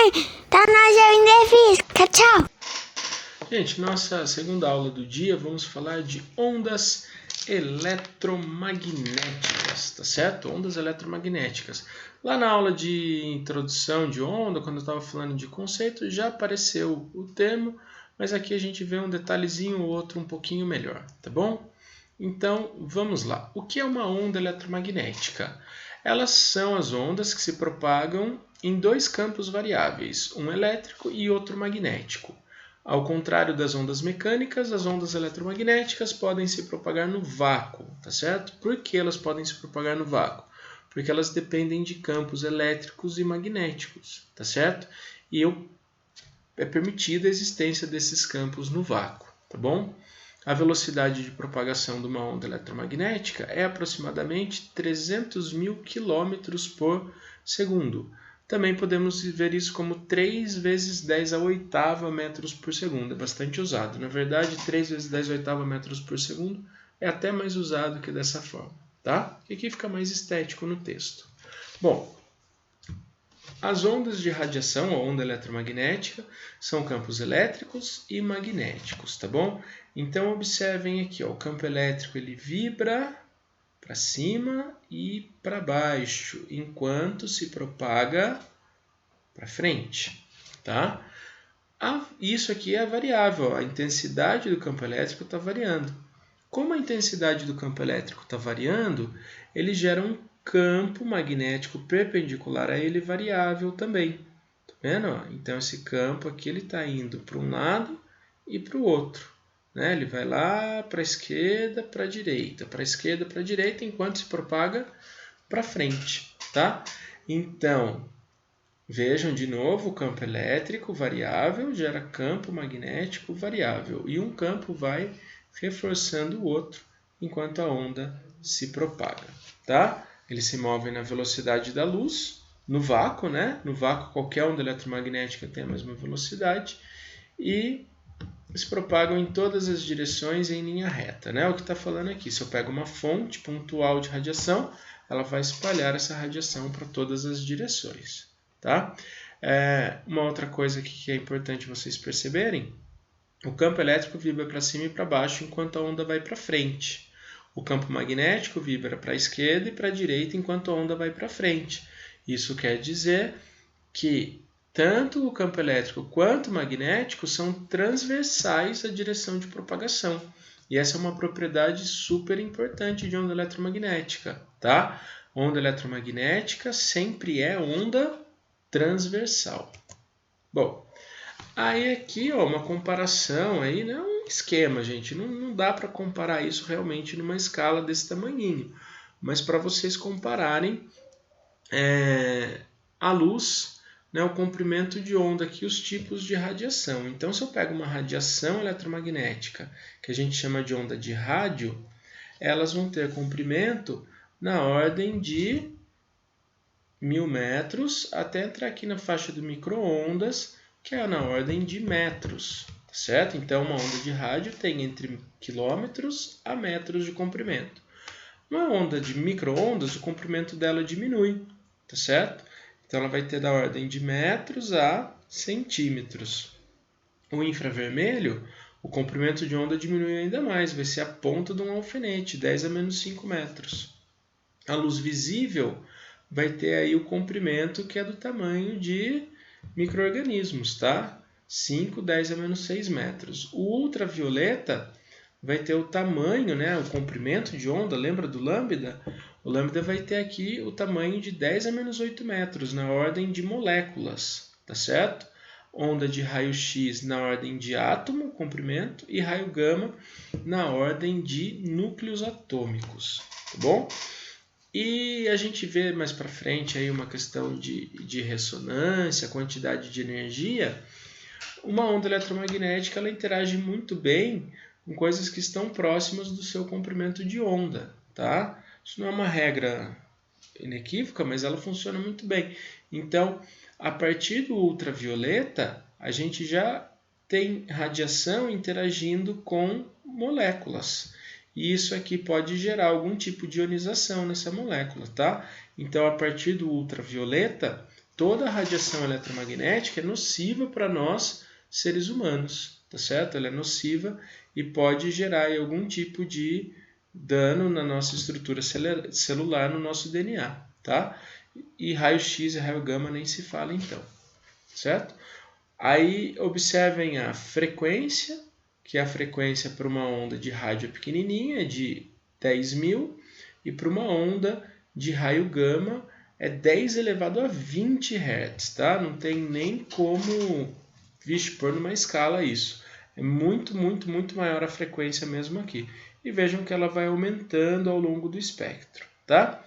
Mãe, tá na Jovem Física. Tchau. Gente, nossa segunda aula do dia, vamos falar de ondas eletromagnéticas, tá certo? Ondas eletromagnéticas. Lá na aula de introdução de onda, quando eu estava falando de conceito, já apareceu o termo, mas aqui a gente vê um detalhezinho ou outro um pouquinho melhor, tá bom? Então, vamos lá. O que é uma onda eletromagnética? Elas são as ondas que se propagam em dois campos variáveis, um elétrico e outro magnético. Ao contrário das ondas mecânicas, as ondas eletromagnéticas podem se propagar no vácuo, tá certo? Por que elas podem se propagar no vácuo? Porque elas dependem de campos elétricos e magnéticos, tá certo? E é permitida a existência desses campos no vácuo, tá bom? A velocidade de propagação de uma onda eletromagnética é aproximadamente 300 mil quilômetros por segundo. Também podemos ver isso como 3 vezes 10 a oitava metros por segundo. É bastante usado. Na verdade, 3 vezes 10 a oitava metros por segundo é até mais usado que dessa forma, tá? E aqui fica mais estético no texto. Bom, as ondas de radiação, ou onda eletromagnética, são campos elétricos e magnéticos, tá bom? Então, observem aqui, ó, o campo elétrico ele vibra para cima e para baixo, enquanto se propaga para frente, tá? Isso aqui é a variável, a intensidade do campo elétrico está variando. Como a intensidade do campo elétrico está variando, ele gera um campo magnético perpendicular a ele variável também. Tá vendo? Então, esse campo aqui está indo para um lado e para o outro. Né? Ele vai lá para a esquerda, para a direita, para a esquerda, para a direita, enquanto se propaga para frente. Tá? Então, vejam de novo, o campo elétrico variável gera campo magnético variável. E um campo vai reforçando o outro enquanto a onda se propaga. Tá? Eles se movem na velocidade da luz, no vácuo, né? No vácuo, qualquer onda eletromagnética tem a mesma velocidade. E se propagam em todas as direções em linha reta, né? O que está falando aqui, se eu pego uma fonte pontual de radiação, ela vai espalhar essa radiação para todas as direções, tá? Uma outra coisa aqui que é importante vocês perceberem, o campo elétrico vibra para cima e para baixo enquanto a onda vai para frente. O campo magnético vibra para a esquerda e para a direita enquanto a onda vai para frente. Isso quer dizer que tanto o campo elétrico quanto o magnético são transversais à direção de propagação. E essa é uma propriedade super importante de onda eletromagnética, tá? Onda eletromagnética sempre é onda transversal. Bom, aí aqui ó, uma comparação, aí, né, um esquema, gente. Não dá para comparar isso realmente numa escala desse tamanhinho. Mas para vocês compararem a luz, né, o comprimento de onda aqui, os tipos de radiação. Então, se eu pego uma radiação eletromagnética, que a gente chama de onda de rádio, elas vão ter comprimento na ordem de 1000 metros, até entrar aqui na faixa do micro-ondas, que é na ordem de metros, tá certo? Então, uma onda de rádio tem entre quilômetros a metros de comprimento. Uma onda de micro-ondas, o comprimento dela diminui, tá certo? Então, ela vai ter da ordem de metros a centímetros. O infravermelho, o comprimento de onda diminui ainda mais, vai ser a ponta de um alfinete, 10 a menos 5 metros. A luz visível vai ter aí o comprimento que é do tamanho de micro-organismos, tá? 5, 10 a menos 6 metros. O ultravioleta vai ter o tamanho, né, o comprimento de onda, lembra do lambda? O lambda vai ter aqui o tamanho de 10 a menos 8 metros, na ordem de moléculas, tá certo? Onda de raio-x na ordem de átomo, comprimento, e raio gama na ordem de núcleos atômicos, tá bom? E a gente vê mais para frente aí uma questão de ressonância, quantidade de energia. Uma onda eletromagnética ela interage muito bem com coisas que estão próximas do seu comprimento de onda, tá? Isso não é uma regra inequívoca, mas ela funciona muito bem. Então, a partir do ultravioleta, a gente já tem radiação interagindo com moléculas. E isso aqui pode gerar algum tipo de ionização nessa molécula, tá? Então, a partir do ultravioleta, toda a radiação eletromagnética é nociva para nós, seres humanos, tá certo? Ela é nociva e pode gerar aí algum tipo de dano na nossa estrutura celular, no nosso DNA, tá? E raio-x e raio gama nem se fala então, certo? Aí observem a frequência, que a frequência para uma onda de rádio pequenininha é de 10.000 e para uma onda de raio gama é 10 elevado a 20 Hz, tá? Não tem nem como pôr numa escala isso. É muito, muito, muito maior a frequência mesmo aqui. E vejam que ela vai aumentando ao longo do espectro, tá?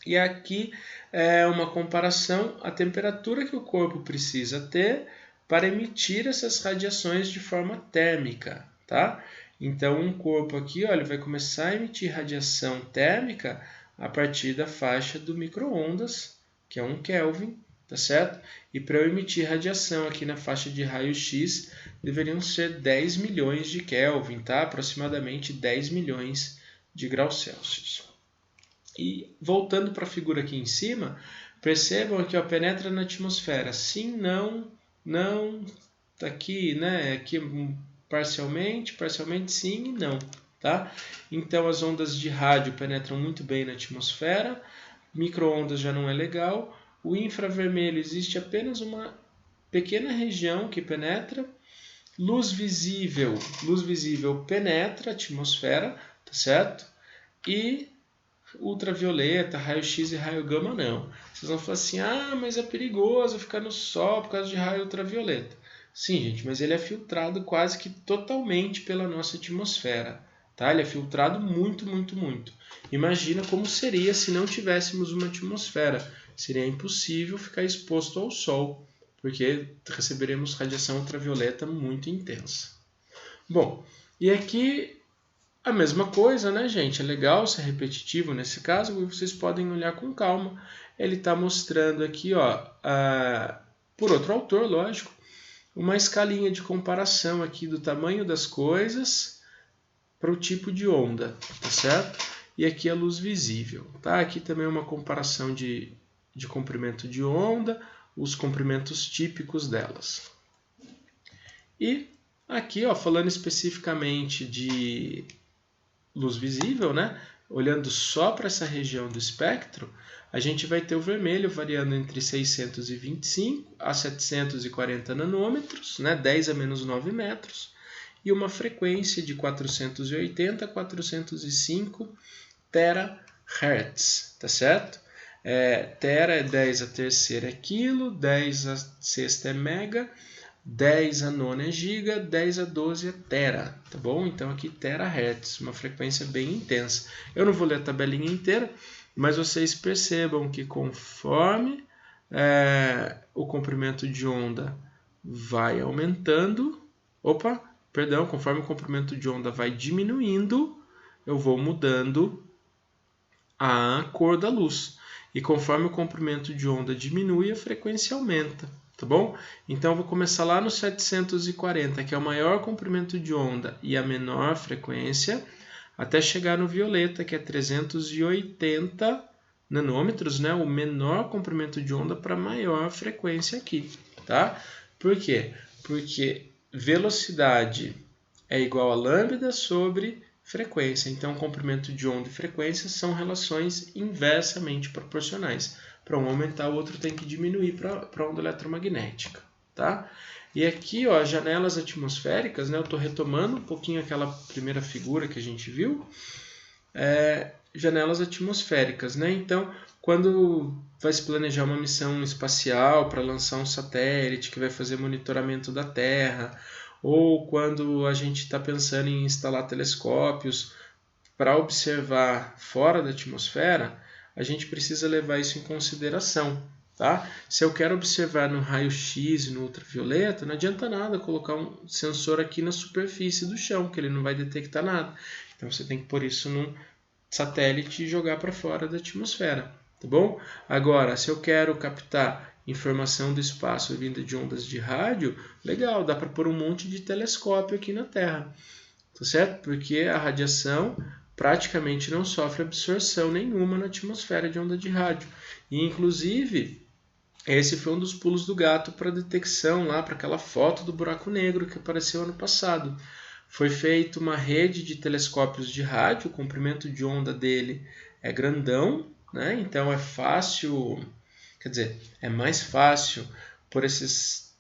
E aqui é uma comparação a temperatura que o corpo precisa ter para emitir essas radiações de forma térmica, tá? Então, um corpo aqui, ó, ele vai começar a emitir radiação térmica a partir da faixa do micro-ondas, que é 1 Kelvin, tá certo? E para eu emitir radiação aqui na faixa de raio-x, deveriam ser 10 milhões de Kelvin, tá? Aproximadamente 10 milhões de graus Celsius. E voltando para a figura aqui em cima, percebam que ó, penetra na atmosfera. Sim, não, tá aqui, né? Aqui parcialmente sim e não, tá? Então as ondas de rádio penetram muito bem na atmosfera, micro-ondas já não é legal, o infravermelho existe apenas uma pequena região que penetra, luz visível penetra a atmosfera, tá certo? E ultravioleta, raio-x e raio gama não. Vocês vão falar assim, mas é perigoso ficar no sol por causa de raio ultravioleta. Sim, gente, mas ele é filtrado quase que totalmente pela nossa atmosfera. Tá? Ele é filtrado muito, muito, muito. Imagina como seria se não tivéssemos uma atmosfera. Seria impossível ficar exposto ao sol, porque receberemos radiação ultravioleta muito intensa. Bom, e aqui a mesma coisa, né, gente? É legal ser repetitivo nesse caso, e vocês podem olhar com calma. Ele está mostrando aqui, ó, por outro autor, lógico, uma escalinha de comparação aqui do tamanho das coisas para o tipo de onda, tá certo? E aqui a luz visível, tá? Aqui também uma comparação de comprimento de onda, os comprimentos típicos delas. E aqui, ó, falando especificamente de luz visível, né? Olhando só para essa região do espectro, a gente vai ter o vermelho variando entre 625 a 740 nanômetros, né? 10 a menos 9 metros, e uma frequência de 480 a 405 terahertz, tá certo? Tera é 10 a terceira é quilo, 10 a sexta é mega, 10 a nona é giga, 10 a 12 é tera, tá bom? Então aqui terahertz, uma frequência bem intensa. Eu não vou ler a tabelinha inteira, mas vocês percebam que conforme o comprimento de onda vai aumentando, conforme o comprimento de onda vai diminuindo, eu vou mudando a cor da luz. E conforme o comprimento de onda diminui, a frequência aumenta. Tá bom? Então, eu vou começar lá no 740, que é o maior comprimento de onda e a menor frequência, até chegar no violeta, que é 380 nanômetros, né? O menor comprimento de onda para maior frequência aqui, tá? Por quê? Porque velocidade é igual a lambda sobre frequência. Então, comprimento de onda e frequência são relações inversamente proporcionais. Para um aumentar, o outro tem que diminuir para a onda eletromagnética, tá? E aqui, ó, janelas atmosféricas, né? Eu estou retomando um pouquinho aquela primeira figura que a gente viu. Janelas atmosféricas, né? Então, quando vai se planejar uma missão espacial para lançar um satélite que vai fazer monitoramento da Terra, ou quando a gente está pensando em instalar telescópios para observar fora da atmosfera, a gente precisa levar isso em consideração, tá? Se eu quero observar no raio-x e no ultravioleta, não adianta nada colocar um sensor aqui na superfície do chão, que ele não vai detectar nada. Então você tem que pôr isso num satélite e jogar para fora da atmosfera, tá bom? Agora, se eu quero captar informação do espaço vinda de ondas de rádio, legal, dá para pôr um monte de telescópio aqui na Terra, tá certo? Porque a radiação praticamente não sofre absorção nenhuma na atmosfera de onda de rádio. E, inclusive, Esse foi um dos pulos do gato para a detecção lá, para aquela foto do buraco negro que apareceu ano passado. Foi feita uma rede de telescópios de rádio, o comprimento de onda dele é grandão, né? Então é fácil, quer dizer, é mais fácil por esses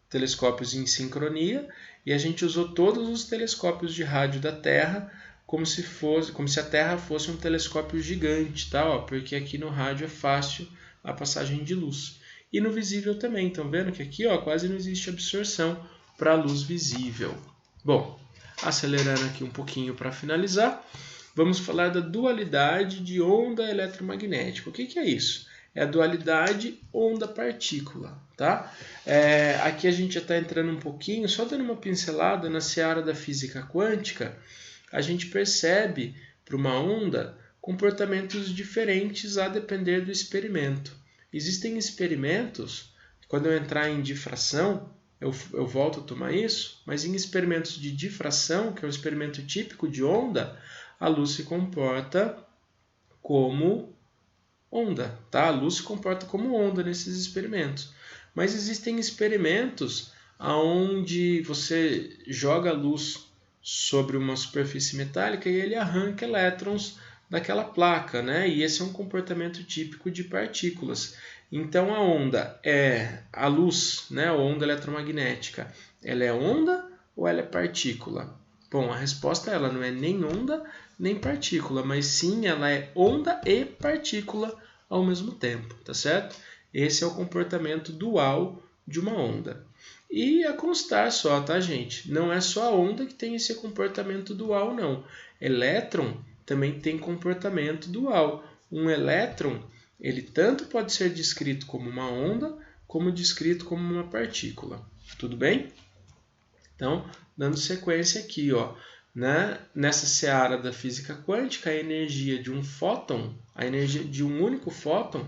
telescópios em sincronia, e a gente usou todos os telescópios de rádio da Terra como se a Terra fosse um telescópio gigante, tá? Porque aqui no rádio é fácil a passagem de luz. E no visível também, estão vendo que aqui quase não existe absorção para a luz visível. Bom, acelerando aqui um pouquinho para finalizar, vamos falar da dualidade de onda eletromagnética. O que é isso? É a dualidade onda-partícula, tá? Aqui a gente já está entrando um pouquinho, só dando uma pincelada na seara da física quântica, a gente percebe para uma onda comportamentos diferentes a depender do experimento. Existem experimentos, quando eu entrar em difração, eu volto a tomar isso, mas em experimentos de difração, que é um experimento típico de onda, a luz se comporta como onda, tá? A luz se comporta como onda nesses experimentos. Mas existem experimentos onde você joga a luz sobre uma superfície metálica e ele arranca elétrons daquela placa, né? E esse é um comportamento típico de partículas. Então a onda a luz, né? A onda eletromagnética, ela é onda ou ela é partícula? Bom, a resposta ela não é nem onda nem partícula, mas sim ela é onda e partícula ao mesmo tempo, tá certo? Esse é o comportamento dual de uma onda. E a constar só, tá, gente? Não é só a onda que tem esse comportamento dual, não. Elétron também tem comportamento dual. Um elétron, ele tanto pode ser descrito como uma onda, como descrito como uma partícula. Tudo bem? Então, dando sequência aqui, nessa seara da física quântica, a energia de um fóton, a energia de um único fóton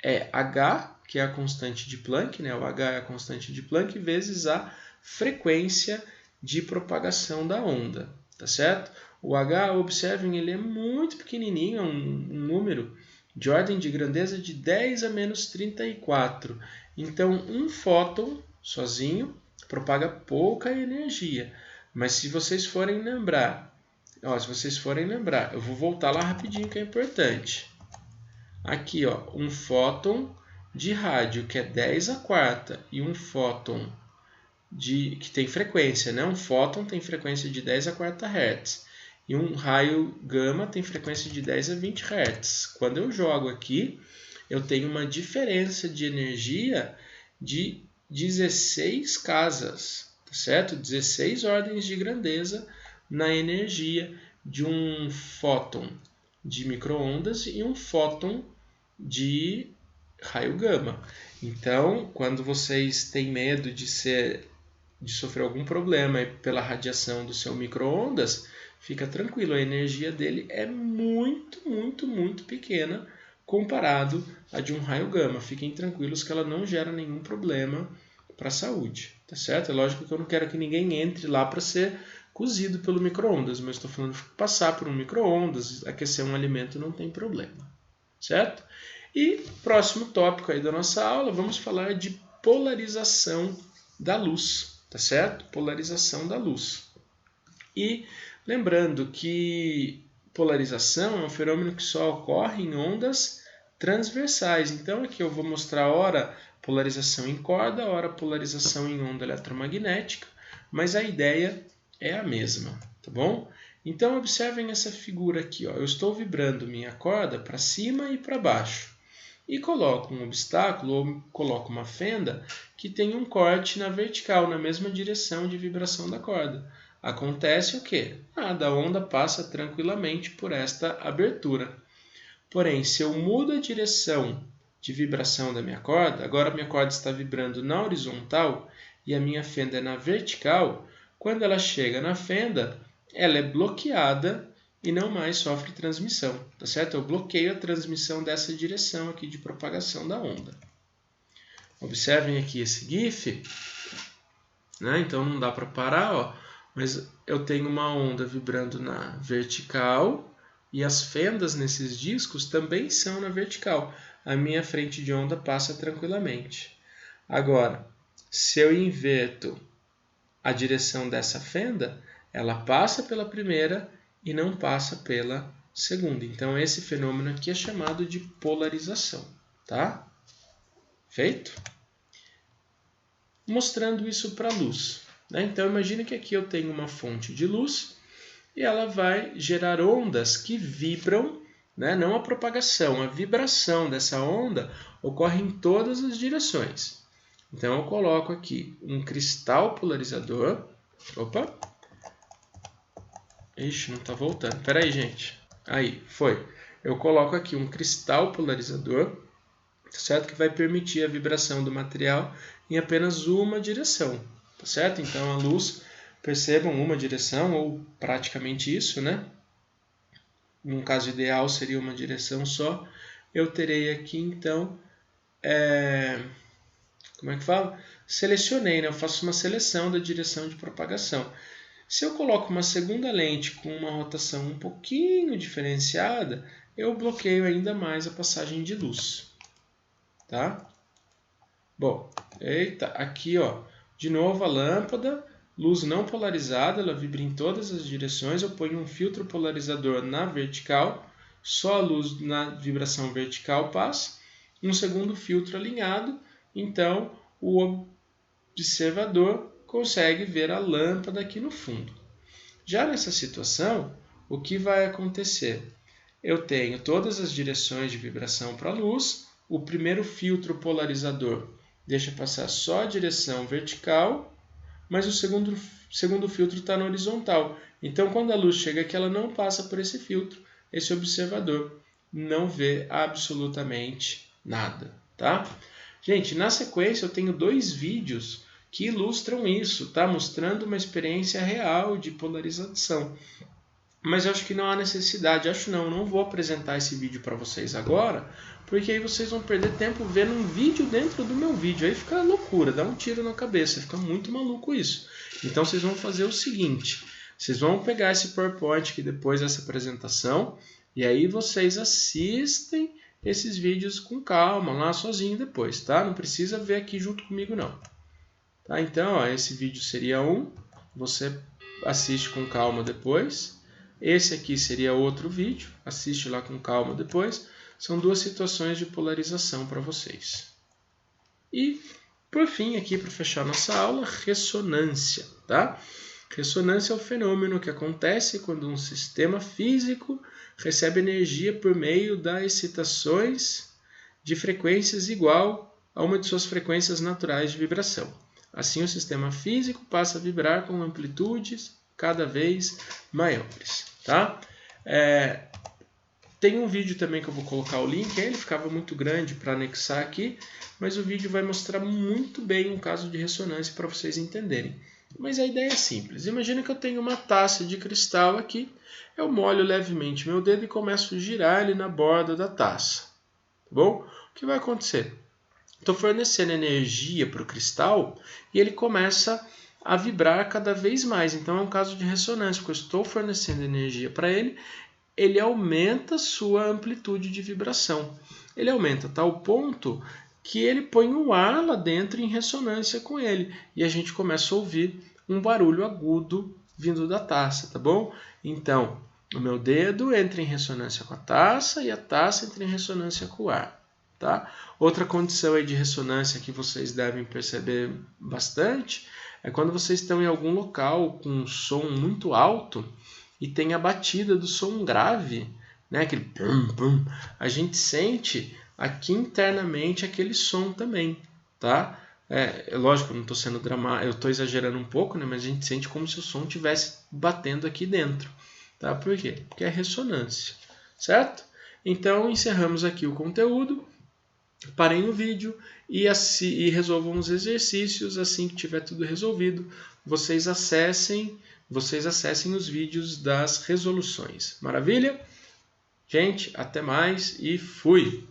é H, que é a constante de Planck, né? O H é a constante de Planck, vezes a frequência de propagação da onda, tá certo? O H, observem, ele é muito pequenininho, é um número de ordem de grandeza de 10 a menos 34. Então, um fóton sozinho propaga pouca energia. Mas se vocês forem lembrar, eu vou voltar lá rapidinho que é importante. Aqui, um fóton de rádio que é 10 a quarta e um fóton que tem frequência, né? Um fóton tem frequência de 10 a quarta Hz e um raio gama tem frequência de 10 a 20 Hz. Quando eu jogo aqui, eu tenho uma diferença de energia de 16 casas, tá certo? 16 ordens de grandeza na energia de um fóton de micro-ondas e um fóton de raio gama. Então, quando vocês têm medo de sofrer algum problema pela radiação do seu micro-ondas, fica tranquilo, a energia dele é muito, muito, muito pequena comparado à de um raio gama. Fiquem tranquilos que ela não gera nenhum problema para a saúde, tá certo? É lógico que eu não quero que ninguém entre lá para ser cozido pelo micro-ondas, mas estou falando de passar por um micro-ondas, aquecer um alimento não tem problema, certo? E próximo tópico aí da nossa aula, vamos falar de polarização da luz, tá certo? Polarização da luz. E lembrando que polarização é um fenômeno que só ocorre em ondas transversais. Então aqui eu vou mostrar ora polarização em corda, ora polarização em onda eletromagnética, mas a ideia é a mesma, tá bom? Então observem essa figura aqui, eu estou vibrando minha corda para cima e para baixo e coloco um obstáculo ou coloco uma fenda que tem um corte na vertical, na mesma direção de vibração da corda. Acontece o quê? A onda passa tranquilamente por esta abertura. Porém, se eu mudo a direção de vibração da minha corda, agora a minha corda está vibrando na horizontal e a minha fenda é na vertical, quando ela chega na fenda, ela é bloqueada e não mais sofre transmissão, tá certo? Eu bloqueio a transmissão dessa direção aqui de propagação da onda. Observem aqui esse GIF, né? Então não dá para parar, mas eu tenho uma onda vibrando na vertical e as fendas nesses discos também são na vertical. a minha frente de onda passa tranquilamente. Agora, se eu inverto a direção dessa fenda, ela passa pela primeira e não passa pela segunda. Então, esse fenômeno aqui é chamado de polarização, tá? Feito? Mostrando isso para a luz, né? Então, imagine que aqui eu tenho uma fonte de luz e ela vai gerar ondas que vibram, né? Não a propagação, a vibração dessa onda ocorre em todas as direções. Então, eu coloco aqui um cristal polarizador. Opa! Ixi, não está voltando. Espera aí, gente. Aí, foi. Eu coloco aqui um cristal polarizador, certo? Que vai permitir a vibração do material em apenas uma direção, tá certo? Então, a luz, percebam, uma direção, ou praticamente isso, né? Num caso ideal, seria uma direção só. Eu terei aqui, então, como é que fala? Selecionei, né? Eu faço uma seleção da direção de propagação. Se eu coloco uma segunda lente com uma rotação um pouquinho diferenciada, eu bloqueio ainda mais a passagem de luz, tá? Bom, eita, aqui ó, de novo a lâmpada, luz não polarizada, ela vibra em todas as direções, eu ponho um filtro polarizador na vertical, só a luz na vibração vertical passa, um segundo filtro alinhado, então o observador consegue ver a lâmpada aqui no fundo. Já nessa situação, o que vai acontecer? Eu tenho todas as direções de vibração para a luz, o primeiro filtro polarizador deixa passar só a direção vertical, mas o segundo filtro está na horizontal. Então, quando a luz chega aqui, ela não passa por esse filtro, esse observador não vê absolutamente nada, tá? Gente, na sequência eu tenho 2 vídeos que ilustram isso, tá? Mostrando uma experiência real de polarização. Mas eu acho que não há necessidade, não vou apresentar esse vídeo para vocês agora, porque aí vocês vão perder tempo vendo um vídeo dentro do meu vídeo, aí fica loucura, dá um tiro na cabeça, fica muito maluco isso. Então vocês vão fazer o seguinte, vocês vão pegar esse PowerPoint aqui depois dessa apresentação, e aí vocês assistem esses vídeos com calma, lá sozinho depois, tá? Não precisa ver aqui junto comigo não. Tá? Então, ó, esse vídeo seria um, você assiste com calma depois. Esse aqui seria outro vídeo, assiste lá com calma depois. São 2 situações de polarização para vocês. E, por fim, aqui para fechar nossa aula, ressonância. Tá? Ressonância é o fenômeno que acontece quando um sistema físico recebe energia por meio das excitações de frequências igual a uma de suas frequências naturais de vibração. Assim, o sistema físico passa a vibrar com amplitudes cada vez maiores. Tá? Tem um vídeo também que eu vou colocar o link, ele ficava muito grande para anexar aqui, mas o vídeo vai mostrar muito bem um caso de ressonância para vocês entenderem. Mas a ideia é simples. Imagina que eu tenho uma taça de cristal aqui, eu molho levemente meu dedo e começo a girar ele na borda da taça. Tá bom? O que vai acontecer? Estou fornecendo energia para o cristal e ele começa a vibrar cada vez mais. Então é um caso de ressonância, porque eu estou fornecendo energia para ele, ele aumenta a sua amplitude de vibração. Ele aumenta a tal ponto que ele põe o ar lá dentro em ressonância com ele. E a gente começa a ouvir um barulho agudo vindo da taça, tá bom? Então, o meu dedo entra em ressonância com a taça e a taça entra em ressonância com o ar. Tá? Outra condição aí de ressonância que vocês devem perceber bastante é quando vocês estão em algum local com um som muito alto e tem a batida do som grave, né? Aquele pum, pum, a gente sente aqui internamente aquele som também, tá? É lógico, eu não estou sendo dramático, eu estou exagerando um pouco, né? Mas a gente sente como se o som estivesse batendo aqui dentro, tá? Por quê? Porque é ressonância, certo? Então, encerramos aqui o conteúdo. Parem o vídeo e resolvam os exercícios. Assim que tiver tudo resolvido, vocês acessem os vídeos das resoluções. Maravilha? Gente, até mais e fui!